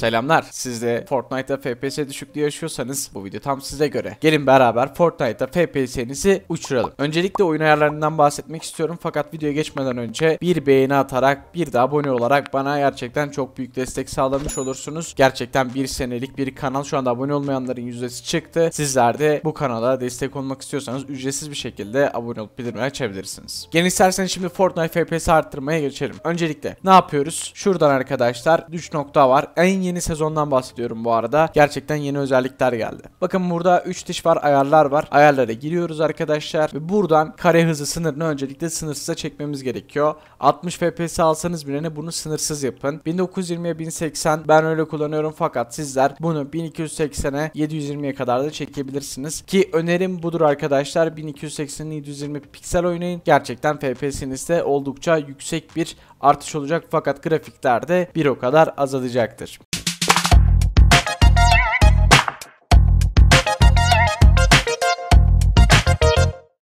Selamlar. Siz de Fortnite'da FPS düşüklüğü yaşıyorsanız bu video tam size göre. Gelin beraber Fortnite'da FPS'nizi uçuralım. Öncelikle oyun ayarlarından bahsetmek istiyorum fakat videoya geçmeden önce bir beğeni atarak bir de abone olarak bana gerçekten çok büyük destek sağlamış olursunuz. Gerçekten bir senelik bir kanal, şu anda abone olmayanların yüzdesi çıktı. Sizler de bu kanala destek olmak istiyorsanız ücretsiz bir şekilde abone olup bildirimleri açabilirsiniz. Gelin isterseniz şimdi Fortnite FPS arttırmaya geçelim. Öncelikle ne yapıyoruz? Şuradan arkadaşlar 3 nokta var. En yeni sezondan bahsediyorum bu arada. Gerçekten yeni özellikler geldi. Bakın burada 3 diş var, ayarlar var. Ayarlara giriyoruz arkadaşlar ve buradan kare hızı sınırını öncelikle sınırsıza çekmemiz gerekiyor. 60 FPS alsanız bile bunu sınırsız yapın. 1920'ye 1080 ben öyle kullanıyorum fakat sizler bunu 1280'e 720'ye kadar da çekebilirsiniz. Ki önerim budur arkadaşlar. 1280'e 720 piksel oynayın. Gerçekten FPS'inizde oldukça yüksek bir artış olacak fakat grafiklerde bir o kadar azalacaktır.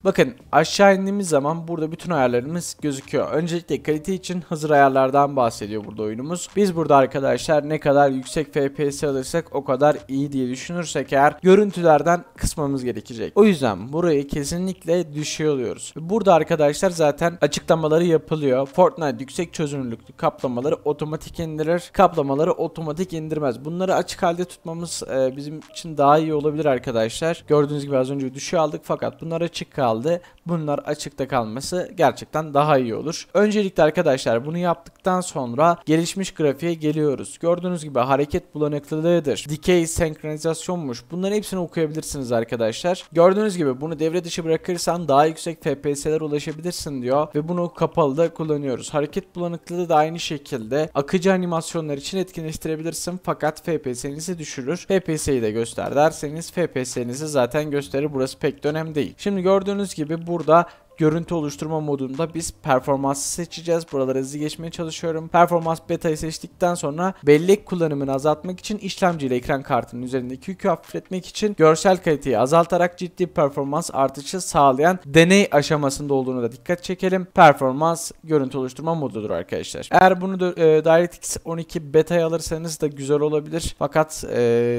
Bakın aşağı indiğimiz zaman burada bütün ayarlarımız gözüküyor. Öncelikle kalite için hazır ayarlardan bahsediyor burada oyunumuz. Biz burada arkadaşlar ne kadar yüksek FPS alırsak o kadar iyi diye düşünürsek eğer görüntülerden kısmamız gerekecek. O yüzden burayı kesinlikle düşüyor oluyoruz. Burada arkadaşlar zaten açıklamaları yapılıyor. Fortnite yüksek çözünürlüklü kaplamaları otomatik indirir. Kaplamaları otomatik indirmez. Bunları açık halde tutmamız bizim için daha iyi olabilir arkadaşlar. Gördüğünüz gibi az önce düşüyor aldık fakat bunlar açık kaldı. Bunlar açıkta kalması gerçekten daha iyi olur. Öncelikle arkadaşlar bunu yaptıktan sonra gelişmiş grafiğe geliyoruz. Gördüğünüz gibi hareket bulanıklılığıdır. Dikey senkronizasyonmuş. Bunların hepsini okuyabilirsiniz arkadaşlar. Gördüğünüz gibi bunu devre dışı bırakırsan daha yüksek FPS'lere ulaşabilirsin diyor ve bunu kapalı da kullanıyoruz. Hareket bulanıklılığı da aynı şekilde akıcı animasyonlar için etkinleştirebilirsin fakat FPS'nizi düşürür. FPS'yi de göster derseniz FPS'nizi zaten gösterir. Burası pek de önemli değil. Şimdi gördüğünüz gibi burada görüntü oluşturma modunda biz performansı seçeceğiz. Buraları hızlı geçmeye çalışıyorum. Performans beta'yı seçtikten sonra bellek kullanımını azaltmak için işlemciyle ekran kartının üzerindeki yükü hafifletmek için görsel kaliteyi azaltarak ciddi performans artışı sağlayan deney aşamasında olduğunu da dikkat çekelim. Performans görüntü oluşturma modudur arkadaşlar. Eğer bunu DirectX 12 beta'ya alırsanız da güzel olabilir. Fakat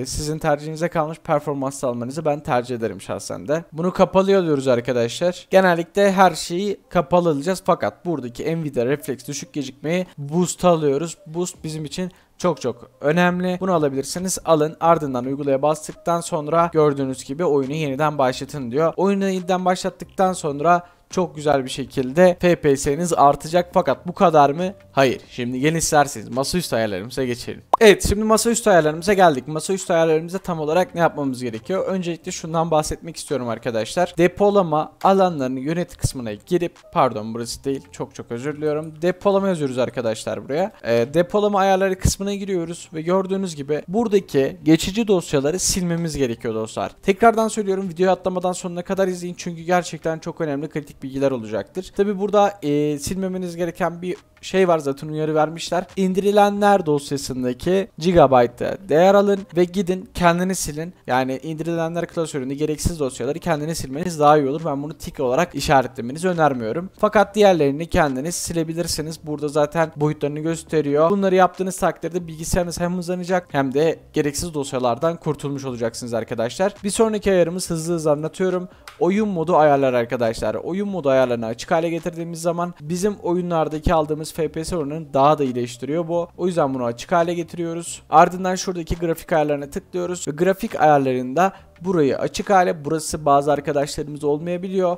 sizin tercihinize kalmış, performans almanızı ben tercih ederim şahsen de. Bunu kapalı alıyoruz arkadaşlar. Genellikle her şeyi kapalı alacağız fakat buradaki Nvidia Reflex düşük gecikmeyi boost alıyoruz. Boost bizim için çok önemli. Bunu alabilirsiniz. Alın. Ardından uygulaya bastıktan sonra gördüğünüz gibi oyunu yeniden başlatın diyor. Oyunu yeniden başlattıktan sonra çok güzel bir şekilde FPS'niz artacak fakat bu kadar mı? Hayır. Şimdi gelin isterseniz masaüstü ayarlarımıza geçelim. Evet, şimdi masaüstü ayarlarımıza geldik. Masaüstü ayarlarımızda tam olarak ne yapmamız gerekiyor? Öncelikle şundan bahsetmek istiyorum arkadaşlar. Depolama alanlarını yönet kısmına girip, pardon burası değil, çok özür diliyorum. Depolama yazıyoruz arkadaşlar buraya. Depolama ayarları kısmına giriyoruz ve gördüğünüz gibi buradaki geçici dosyaları silmemiz gerekiyor dostlar. Tekrardan söylüyorum, videoyu atlamadan sonuna kadar izleyin çünkü gerçekten çok önemli kritik bilgiler olacaktır. Tabi burada silmemeniz gereken bir şey var, zaten uyarı vermişler. İndirilenler dosyasındaki gigabyte'da değer alın ve gidin kendini silin. Yani indirilenler klasöründe gereksiz dosyaları kendini silmeniz daha iyi olur. Ben bunu tik olarak işaretlemenizi önermiyorum. Fakat diğerlerini kendiniz silebilirsiniz. Burada zaten boyutlarını gösteriyor. Bunları yaptığınız takdirde bilgisayarınız hem hızlanacak hem de gereksiz dosyalardan kurtulmuş olacaksınız arkadaşlar. Bir sonraki ayarımız, hızlı anlatıyorum. Oyun modu ayarlar arkadaşlar. Oyun modu ayarlarını açık hale getirdiğimiz zaman bizim oyunlardaki aldığımız FPS oranını daha da iyileştiriyor bu. O yüzden bunu açık hale getiriyoruz. Ardından şuradaki grafik ayarlarına tıklıyoruz. Ve grafik ayarlarında burayı açık hale, burası bazı arkadaşlarımız olmayabiliyor.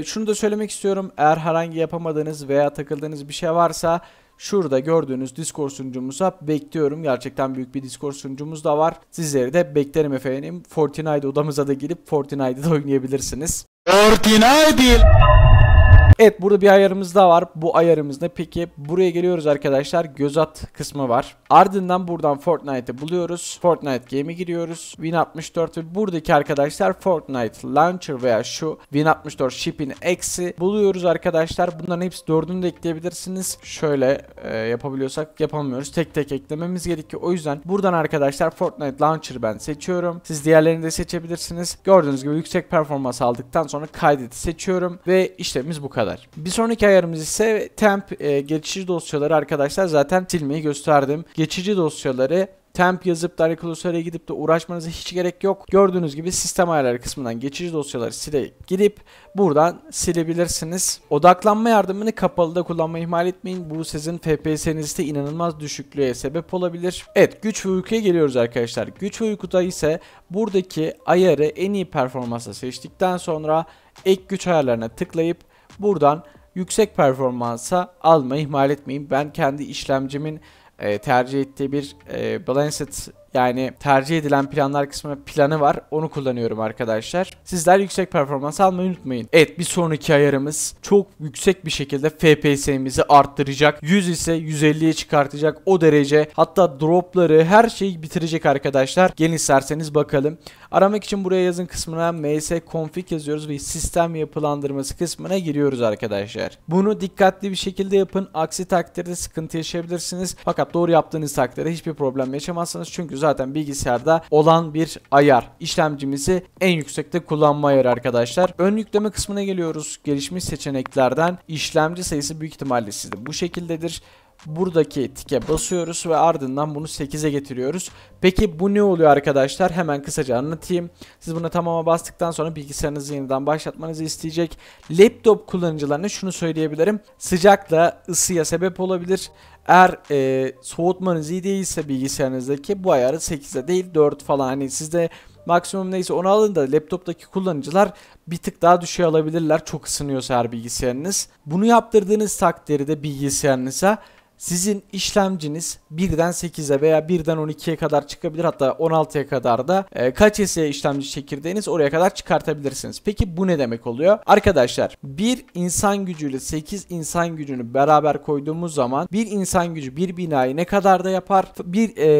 Şunu da söylemek istiyorum. Eğer herhangi yapamadığınız veya takıldığınız bir şey varsa şurada gördüğünüz Discord sunucumuza bekliyorum. Gerçekten büyük bir Discord sunucumuz da var. Sizleri de beklerim efendim. Fortnite odamıza da girip Fortnite'da oynayabilirsiniz. Fortnite! Evet, burada bir ayarımız daha var. Bu ayarımız ne peki? Buraya geliyoruz arkadaşlar. Göz at kısmı var. Ardından buradan Fortnite'ı buluyoruz. Fortnite Game'e giriyoruz. Win64 ve buradaki arkadaşlar Fortnite Launcher veya şu Win64 Ship'in eksi buluyoruz arkadaşlar. Bunların hepsi 4'ünü de ekleyebilirsiniz. Şöyle yapabiliyorsak, yapamıyoruz. Tek tek eklememiz gerekiyor. O yüzden buradan arkadaşlar Fortnite Launcher'ı ben seçiyorum. Siz diğerlerini de seçebilirsiniz. Gördüğünüz gibi yüksek performans aldıktan sonra kaydeti seçiyorum ve işlemimiz bu kadar. Bir sonraki ayarımız ise temp geçici dosyaları arkadaşlar zaten silmeyi gösterdim. Geçici dosyaları temp yazıp da Cluster'a gidip de uğraşmanıza hiç gerek yok. Gördüğünüz gibi sistem ayarları kısmından geçici dosyaları gidip buradan silebilirsiniz. Odaklanma yardımını kapalıda kullanmayı ihmal etmeyin. Bu sizin FPS'nizde inanılmaz düşüklüğe sebep olabilir. Evet, güç ve uykuya geliyoruz arkadaşlar. Güç ve uykuda ise buradaki ayarı en iyi performansa seçtikten sonra ek güç ayarlarına tıklayıp buradan yüksek performansa almayı ihmal etmeyin. Ben kendi işlemcimin tercih ettiği bir Balanced, yani tercih edilen planlar kısmına planı var. Onu kullanıyorum arkadaşlar. Sizler yüksek performans almayı unutmayın. Evet, bir sonraki ayarımız çok yüksek bir şekilde FPS'imizi arttıracak. 100 ise 150'ye çıkartacak, o derece. Hatta dropları, her şeyi bitirecek arkadaşlar. Gelin isterseniz bakalım. Aramak için buraya yazın kısmına ms-config yazıyoruz ve sistem yapılandırması kısmına giriyoruz arkadaşlar. Bunu dikkatli bir şekilde yapın. Aksi takdirde sıkıntı yaşayabilirsiniz. Fakat doğru yaptığınız takdirde hiçbir problem yaşamazsınız. Çünkü zaten bilgisayarda olan bir ayar. İşlemcimizi en yüksekte kullanma ayarı arkadaşlar. Ön yükleme kısmına geliyoruz. Gelişmiş seçeneklerden işlemci sayısı büyük ihtimalle sizde bu şekildedir. Buradaki tike basıyoruz ve ardından bunu 8'e getiriyoruz. Peki bu ne oluyor arkadaşlar? Hemen kısaca anlatayım. Siz buna tamama bastıktan sonra bilgisayarınızı yeniden başlatmanızı isteyecek. Laptop kullanıcılarına şunu söyleyebilirim. Sıcakla ısıya sebep olabilir. Eğer soğutmanız iyi değilse bilgisayarınızdaki, bu ayarı 8'e değil 4 falan, hani sizde maksimum neyse onu alın da laptoptaki kullanıcılar bir tık daha düşüğe alabilirler çok ısınıyorsa eğer bilgisayarınız. Bunu yaptırdığınız takdirde bilgisayarınıza sizin işlemciniz 1'den 8'e veya 1'den 12'ye kadar çıkabilir, hatta 16'ya kadar da kaç ise işlemci çekirdeğiniz oraya kadar çıkartabilirsiniz. Peki bu ne demek oluyor? Arkadaşlar, bir insan gücüyle 8 insan gücünü beraber koyduğumuz zaman bir insan gücü bir binayı ne kadar da yapar?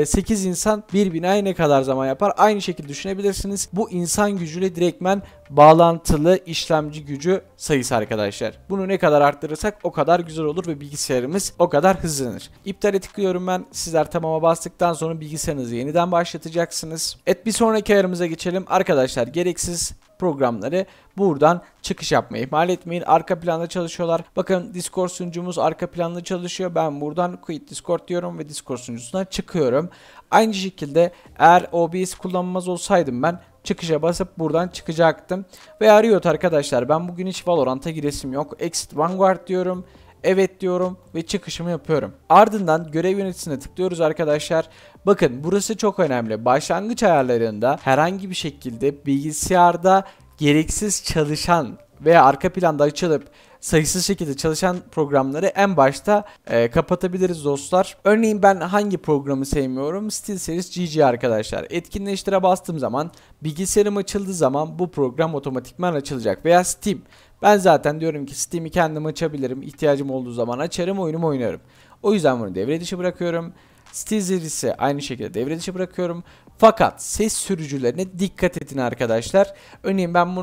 8 insan bir binayı ne kadar zaman yapar? Aynı şekilde düşünebilirsiniz. Bu insan gücüyle direktmen bağlantılı işlemci gücü sayısı arkadaşlar. Bunu ne kadar arttırırsak o kadar güzel olur ve bilgisayarımız o kadar hızlanır. İptale tıklıyorum ben. Sizler tamama bastıktan sonra bilgisayarınızı yeniden başlatacaksınız. Evet, bir sonraki ayarımıza geçelim. Arkadaşlar, gereksiz programları buradan çıkış yapmayı ihmal etmeyin. Arka planda çalışıyorlar. Bakın, Discord sunucumuz arka planda çalışıyor. Ben buradan quit Discord diyorum ve Discord sunucusundan çıkıyorum. Aynı şekilde eğer OBS kullanmaz olsaydım ben çıkışa basıp buradan çıkacaktım. Ve Riot arkadaşlar, ben bugün hiç Valorant'a giresim yok. Exit Vanguard diyorum. Evet diyorum ve çıkışımı yapıyorum. Ardından görev yöneticisine tıklıyoruz arkadaşlar. Bakın, burası çok önemli. Başlangıç ayarlarında herhangi bir şekilde bilgisayarda gereksiz çalışan veya arka planda açılıp sayısız şekilde çalışan programları en başta kapatabiliriz dostlar. Örneğin ben hangi programı sevmiyorum? SteelSeries GG arkadaşlar. Etkinleştire bastığım zaman, bilgisayarım açıldığı zaman bu program otomatikman açılacak. Veya Steam. Ben zaten diyorum ki Steam'i kendim açabilirim. İhtiyacım olduğu zaman açarım, oyunumu oynarım. O yüzden bunu devre dışı bırakıyorum. SteelSeries'i aynı şekilde devre dışı bırakıyorum. Fakat ses sürücülerine dikkat edin arkadaşlar. Örneğin ben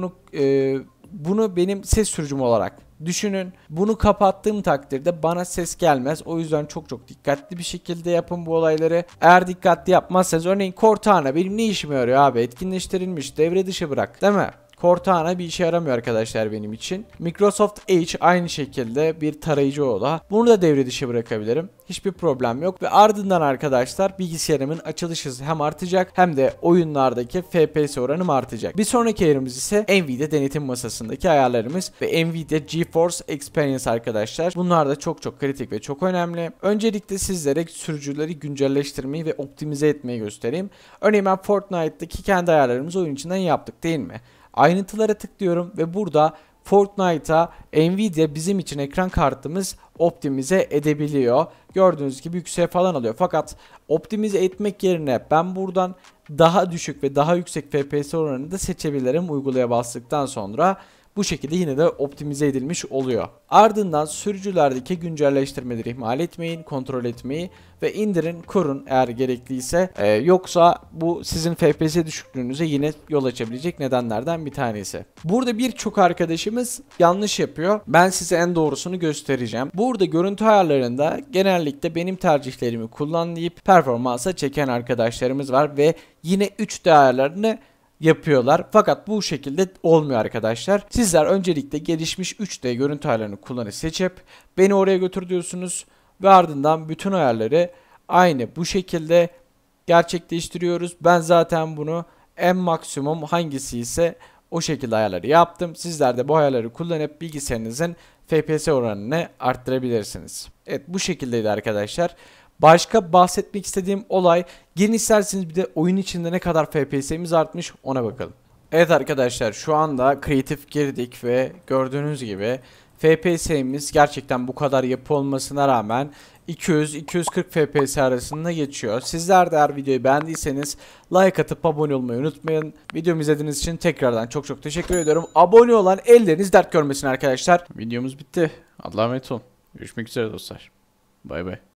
bunu benim ses sürücüm olarak düşünün. Bunu kapattığım takdirde bana ses gelmez. O yüzden çok dikkatli bir şekilde yapın bu olayları. Eğer dikkatli yapmazsanız, örneğin Cortana benim ne işime yarıyor abi? Etkinleştirilmiş, devre dışı bırak, değil mi? Cortana bir işe yaramıyor arkadaşlar benim için. Microsoft Edge aynı şekilde bir tarayıcı oda. Bunu da devre dışı bırakabilirim. Hiçbir problem yok. Ve ardından arkadaşlar bilgisayarımın açılış hızı hem artacak hem de oyunlardaki FPS oranım artacak. Bir sonraki ayarımız ise Nvidia denetim masasındaki ayarlarımız ve Nvidia GeForce Experience arkadaşlar. Bunlar da çok kritik ve çok önemli. Öncelikle sizlere sürücüleri güncelleştirmeyi ve optimize etmeyi göstereyim. Örneğin ben Fortnite'daki kendi ayarlarımızı oyun içinden yaptık, değil mi? Ayrıntılara tıklıyorum ve burada Fortnite'a Nvidia bizim için ekran kartımız optimize edebiliyor. Gördüğünüz gibi yükseğe falan alıyor. Fakat optimize etmek yerine ben buradan daha düşük ve daha yüksek FPS oranını da seçebilirim uygulaya bastıktan sonra. Bu şekilde yine de optimize edilmiş oluyor. Ardından sürücülerdeki güncelleştirmeleri ihmal etmeyin, kontrol etmeyi ve indirin, kurun eğer gerekliyse. Yoksa bu sizin FPS düşüklüğünüze yine yol açabilecek nedenlerden bir tanesi. Burada birçok arkadaşımız yanlış yapıyor. Ben size en doğrusunu göstereceğim. Burada görüntü ayarlarında genellikle benim tercihlerimi kullanıp performansa çeken arkadaşlarımız var ve yine 3D ayarlarını yapıyorlar. Fakat bu şekilde olmuyor arkadaşlar. Sizler öncelikle gelişmiş 3D görüntü ayarlarını kullanıp seçip beni oraya götür diyorsunuz ve ardından bütün ayarları aynı bu şekilde gerçekleştiriyoruz. Ben zaten bunu en maksimum hangisi ise o şekilde ayarları yaptım. Sizler de bu ayarları kullanıp bilgisayarınızın FPS oranını arttırabilirsiniz. Evet, bu şekildeydi arkadaşlar. Başka bahsetmek istediğim olay, gelin isterseniz bir de oyun içinde ne kadar FPS'imiz artmış ona bakalım. Evet arkadaşlar, şu anda kreatif girdik ve gördüğünüz gibi FPS'imiz gerçekten bu kadar yapı olmasına rağmen 200-240 FPS arasında geçiyor. Sizler de eğer videoyu beğendiyseniz like atıp abone olmayı unutmayın. Videomu izlediğiniz için tekrardan çok çok teşekkür ediyorum. Abone olan elleriniz dert görmesin arkadaşlar. Videomuz bitti. Allah'a emanet olun. Görüşmek üzere dostlar. Bay bay.